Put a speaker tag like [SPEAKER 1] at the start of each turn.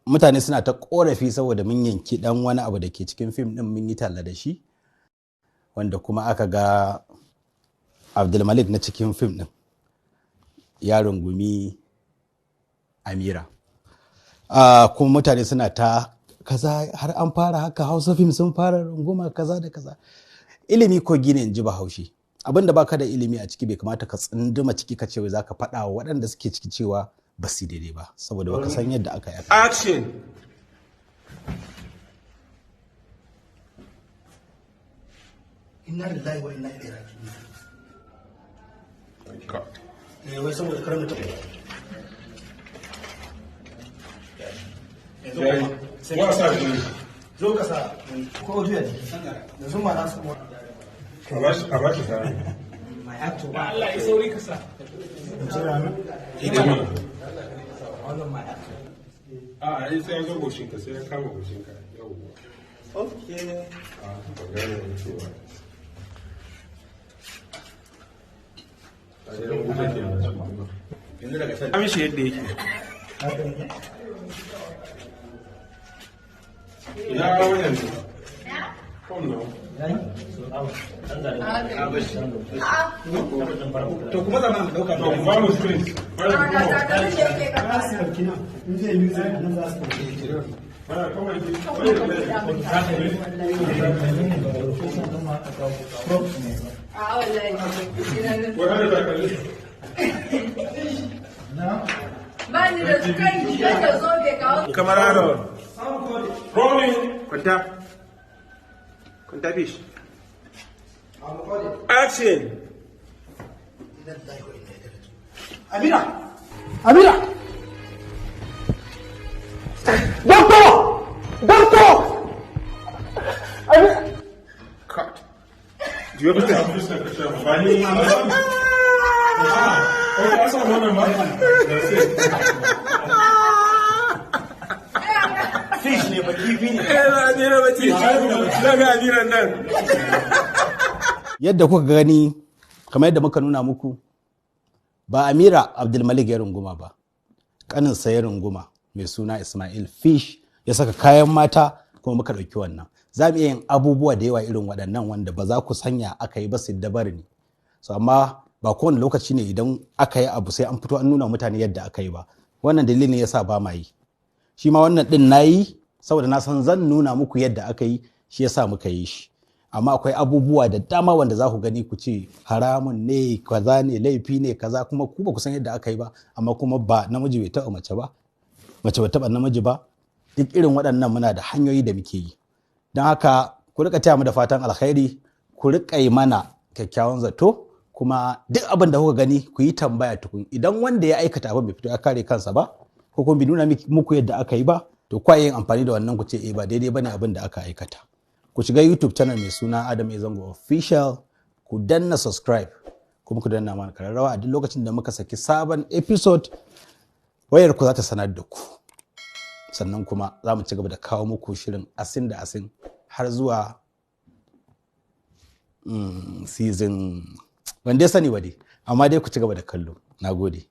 [SPEAKER 1] mutane suna ta korafi saboda mun yanki dan wani abu da ke cikin fim din mun yi talla da shi, wanda kuma aka ga Abdulmalik na cikin fim din ya rungumi Amira. Kuma mutane suna ta kaza har an fara haka, Hausa fim sun fara runguma kaza da kaza. Ilimi kogi ne in ji Bahaushe. Abinda baka da ilimi a ciki bai kamata ka tsunduma ciki ka ce za ka faɗa wa waɗanda suke ciki cewa ba su daidai ba, saboda baka san yadda aka yi.
[SPEAKER 2] Action.
[SPEAKER 3] Inna lillahi wa inna ilaihi raji'un.
[SPEAKER 2] Cut.
[SPEAKER 3] Wai saboda kar mutum.
[SPEAKER 2] Wasa ne.
[SPEAKER 3] Zo ka sa ko duya ne. Yanzu ma na su mu.
[SPEAKER 2] A ba shi sa.
[SPEAKER 3] My actor.
[SPEAKER 4] Allah ya sauri ka sa.
[SPEAKER 2] Ita ma.
[SPEAKER 3] Wannan my actor.
[SPEAKER 2] Ai sai ya zo goshinka, sai ya kama goshinka. Yawwa.
[SPEAKER 3] Okay.
[SPEAKER 2] Ba gane cewa.
[SPEAKER 3] Yanzu daga sai.
[SPEAKER 2] Amishi yadda yake. Ya wannan ne. Oh no.
[SPEAKER 3] To kuma zaman mu dauka.
[SPEAKER 2] To ba mu space.
[SPEAKER 3] In zai yi zai nan za su dauke.
[SPEAKER 2] Bara kawai ki. Wai da kalli.
[SPEAKER 5] Bani da kai da zobe kawo.
[SPEAKER 2] Kamar haro. Rolling. Kwanta. Kwanta fish. Action.
[SPEAKER 3] Amira! Amira! Doctor! Doctor! Amira!
[SPEAKER 2] Cut. Do you have to Bani. Okay, I saw one of my. That's it.
[SPEAKER 3] Fish ne ba kifi ne.
[SPEAKER 1] Yadda kuka gani, kamar yadda muka nuna muku, ba Amira Abdulmalik ya runguma ba, ƙaninsa ya runguma mai suna Ismail Fish ya saka kayan mata kuma muka ɗauki wannan. Za mu iya yin abubuwa da yawa irin waɗannan wanda ba za ku sanya aka yi ba su dabari ne. So amma ba kowane lokaci ne idan aka yi abu sai an fito an nuna mutane yadda aka yi ba. Wannan dalilin ya sa ba ma yi. Shi ma wannan ɗin na yi saboda na san zan nuna muku yadda aka yi, shi ya sa muka yi shi. Amma akwai abubuwa da dama wanda za ku gani ku ce haramun ne, kaza ne, laifi ne, kaza, kuma ku ba ku san yadda aka yi ba, amma kuma ba namiji bai taɓa mace ba, mace ba taɓa namiji ba. Duk irin waɗannan muna da hanyoyi da muke yi. Don haka ku rika taya mu da fatan alkhairi, ku rika yi mana kyakkyawan zato, kuma duk abin da kuka gani ku yi tambaya tukun. Idan wanda ya aikata abin bai fito ya kare kansa ba, ko kuma bai nuna muku yadda aka yi ba, to kwa yin amfani da wannan ku ce ba daidai bane abin da aka aikata. Ku shiga YouTube channel mai suna Adam A Zango Official, ku danna subscribe, kuma ku danna mana kararrawa a duk lokacin da muka saki sabon episode, wayar ku za ta sanar da ku. Sannan kuma za mu ci gaba da kawo muku shirin asin da asin har zuwa season ban dai sani ba dai, amma dai ku ci gaba da kallo. Na gode.